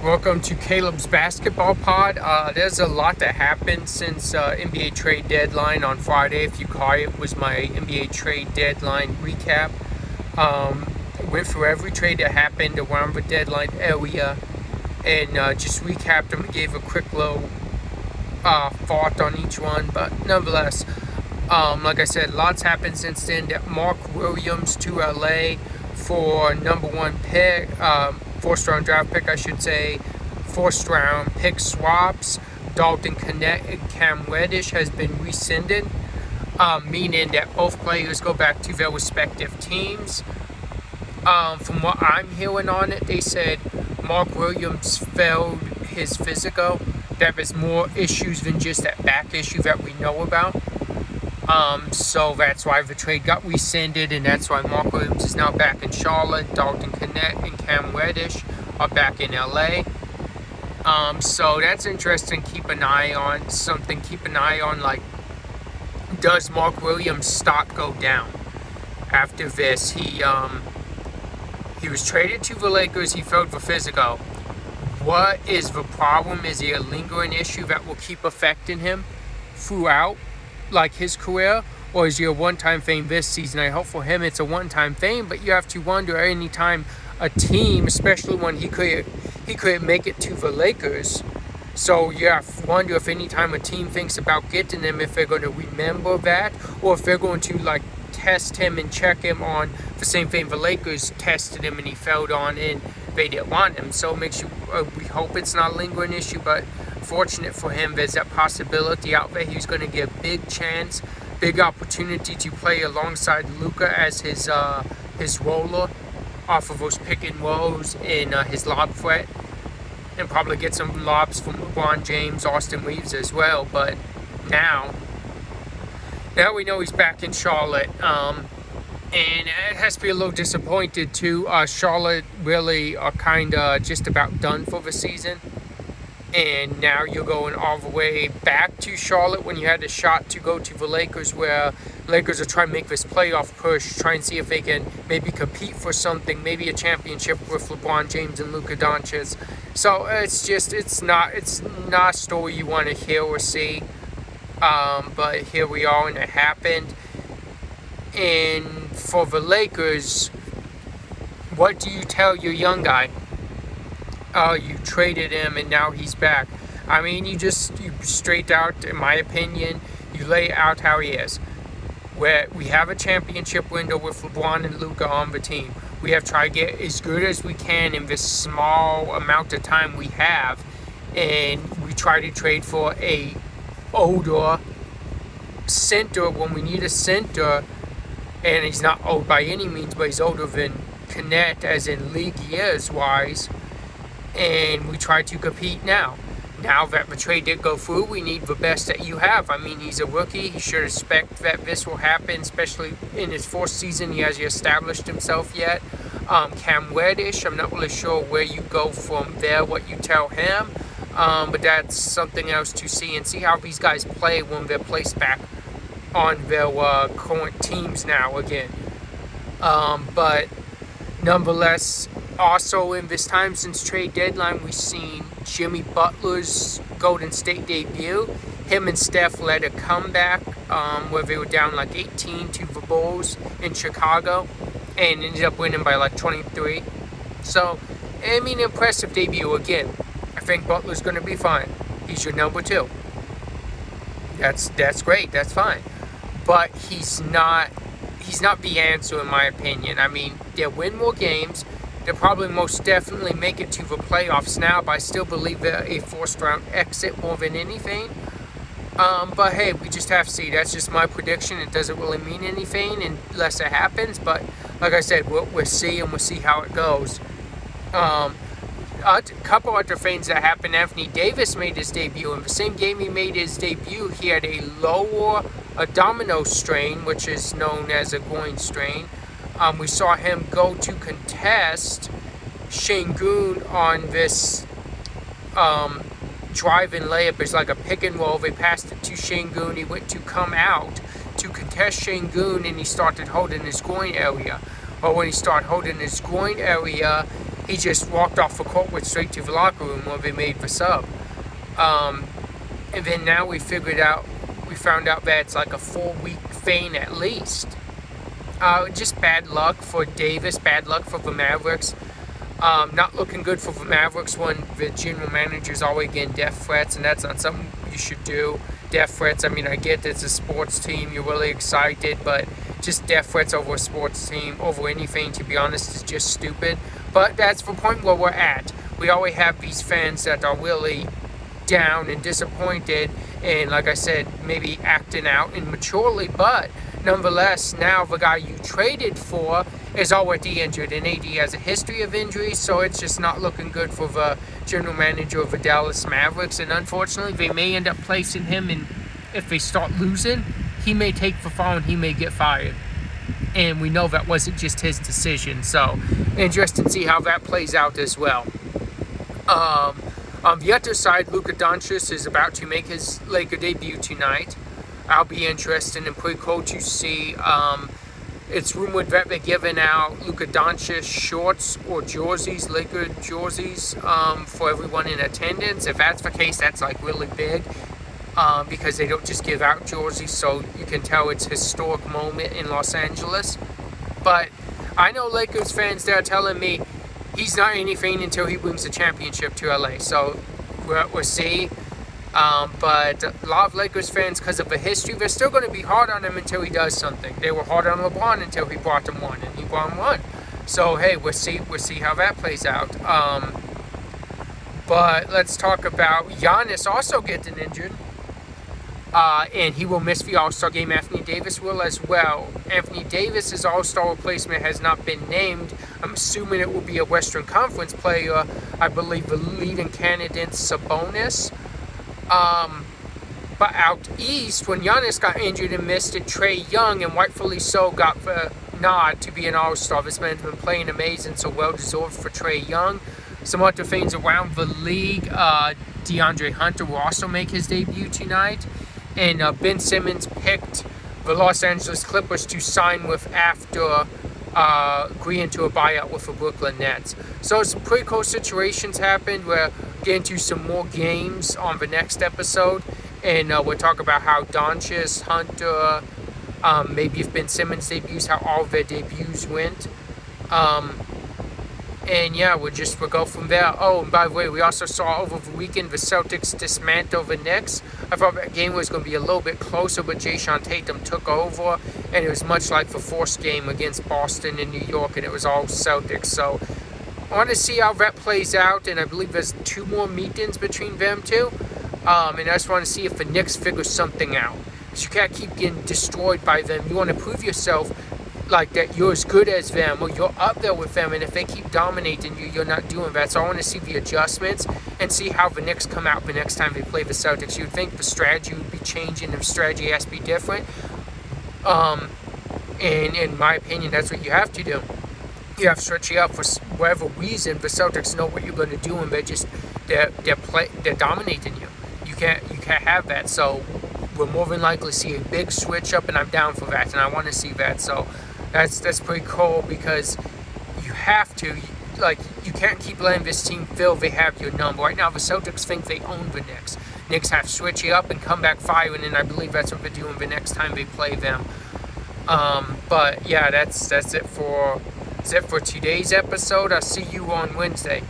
Welcome to Caleb's Basketball Pod. There's a lot that happened since NBA trade deadline on Friday. If you caught it, was my NBA trade deadline recap. Went through every trade that happened around the deadline area and just recapped them and gave a quick little thought on each one. But nonetheless, like I said, lots happened since then. That Mark Williams to LA for number one pick. First round draft pick, I should say. First round pick swaps. Dalton Connect and Cam Reddish has been rescinded, meaning that both players go back to their respective teams. From what I'm hearing on it, they said Mark Williams failed his physical. That there's more issues than just that back issue that we know about. So that's why the trade got rescinded, and that's why Mark Williams is now back in Charlotte. Dalton Connect and Cam Reddish are back in LA. So that's interesting. Keep an eye on something. Keep an eye on, like, does Mark Williams' stock go down after this? He was traded to the Lakers. He failed the physical. What is the problem? Is he a lingering issue that will keep affecting him throughout, like, his career, or is he a one-time thing this season? I hope for him it's a one-time thing, but you have to wonder anytime a team, especially when he could make it to the Lakers. So you have to wonder if anytime a team thinks about getting him, if they're going to remember that, or if they're going to, like, test him and check him on the same thing the Lakers tested him and he failed on and they didn't want him. So it makes you, we hope it's not a lingering issue, but fortunate for him, there's that possibility out there. He's going to get a big chance, big opportunity to play alongside Luka as his roller off of those pick and rolls in his lob threat, and probably get some lobs from LeBron James, Austin Reeves as well. But now we know he's back in Charlotte, and it has to be a little disappointed too. Charlotte really are kind of just about done for the season. And now you're going all the way back to Charlotte when you had a shot to go to the Lakers, where Lakers are trying to make this playoff push, try and see if they can maybe compete for something, maybe a championship with LeBron James and Luka Doncic. So it's not a story you want to hear or see. But here we are, and it happened. And for the Lakers, what do you tell your young guy? Oh, you traded him and now he's back. I mean, you straight out, in my opinion, you lay out how he is. Where we have a championship window with LeBron and Luka on the team. We have tried to get as good as we can in this small amount of time we have. And we try to trade for a older center when we need a center. And he's not old by any means, but he's older than Connect, as in league years wise. And we try to compete now. Now that the trade did go through, we need the best that you have. I mean, he's a rookie. He should expect that this will happen, especially in his fourth season. He hasn't established himself yet. Cam Reddish, I'm not really sure where you go from there, what you tell him. But that's something else to see, and see how these guys play when they're placed back on their current teams now again. But nonetheless, also in this time since trade deadline, we've seen Jimmy Butler's Golden State debut. Him and Steph led a comeback where they were down like 18 to the Bulls in Chicago and ended up winning by like 23. So, I mean, impressive debut again. I think Butler's going to be fine. He's your number two. That's great. That's fine. But he's not the answer, in my opinion. I mean, they'll win more games. They'll probably most definitely make it to the playoffs now, but I still believe they're a first-round exit more than anything. But hey, we just have to see. That's just my prediction. It doesn't really mean anything unless it happens. But like I said, we'll see, and we'll see how it goes. A couple other things that happened. Anthony Davis made his debut. In the same game he made his debut, he had a lower abdominal strain, which is known as a groin strain. We saw him go to contest Şengün on this drive-in layup. It's like a pick and roll. They passed it to Şengün. He went to come out to contest Şengün, and he started holding his groin area. But when he started holding his groin area, He just walked off the court, went straight to the locker room where they made the sub. And then now we found out that it's like a 4-week thing at least. Just bad luck for Davis, bad luck for the Mavericks. Not looking good for the Mavericks when the general manager's always getting death threats, and that's not something you should do. Death threats, I mean, I get it's a sports team, you're really excited, but just death threats over a sports team, over anything, to be honest, is just stupid. But that's the point where we're at. We always have these fans that are really down and disappointed, and like I said, maybe acting out immaturely, but nonetheless, now the guy you traded for is already injured, and AD has a history of injuries, so it's just not looking good for the general manager of the Dallas Mavericks, and unfortunately, they may end up placing him, and if they start losing, he may take the fall and he may get fired. And we know that wasn't just his decision, so interesting to see how that plays out as well. On the other side, Luka Doncic is about to make his Laker debut tonight. I'll be interested and pretty cool to see. It's rumored that they're giving out Luka Doncic shorts or jerseys, Laker jerseys, for everyone in attendance. If that's the case, that's like really big, because they don't just give out jerseys, so you can tell it's a historic moment in Los Angeles. But I know Lakers fans, they're telling me he's not anything until he brings the championship to LA. So we'll see. But a lot of Lakers fans, because of the history, they're still going to be hard on him until he does something. They were hard on LeBron until he brought them one, and he brought them one. So hey, we'll see how that plays out. But let's talk about Giannis also getting injured, and he will miss the All-Star game. Anthony Davis will as well. Anthony Davis's All-Star replacement has not been named. I'm assuming it will be a Western Conference player. I believe the leading candidate, Sabonis. But out east, when Giannis got injured and missed it, Trae Young, and rightfully so, got the nod to be an All-Star. This man's been playing amazing, so well-deserved for Trae Young. Some other things around the league, DeAndre Hunter will also make his debut tonight. And Ben Simmons picked the Los Angeles Clippers to sign with after agreeing to a buyout with the Brooklyn Nets. So some pretty cool situations happened. We're getting to some more games on the next episode, and we'll talk about how Doncic, Hunter, maybe if Ben Simmons debuts, how all of their debuts went. And yeah, we'll go from there. Oh, and by the way, we also saw over the weekend the Celtics dismantle the Knicks. I thought that game was going to be a little bit closer, but Jason Tatum took over, and it was much like the first game against Boston and New York, and it was all Celtics. So I want to see how that plays out, and I believe there's 2 more meetings between them two. And I just want to see if the Knicks figure something out. Because you can't keep getting destroyed by them. You want to prove yourself like that you're as good as them, or you're up there with them, and if they keep dominating you, you're not doing that. So I want to see the adjustments and see how the Knicks come out the next time they play the Celtics. You'd think the strategy would be changing, the strategy has to be different. And in my opinion, that's what you have to do. You have to stretch it out for whatever reason. The Celtics know what you're going to do, and they're dominating you. You can't have that. So we're more than likely to see a big switch up, and I'm down for that, and I want to see that. So that's pretty cool, because you have to, you can't keep letting this team feel they have your number. Right now, the Celtics think they own the Knicks. Knicks have to switch it up and come back firing, and I believe that's what they're doing the next time they play them. But yeah, that's it for today's episode. I'll see you on Wednesday.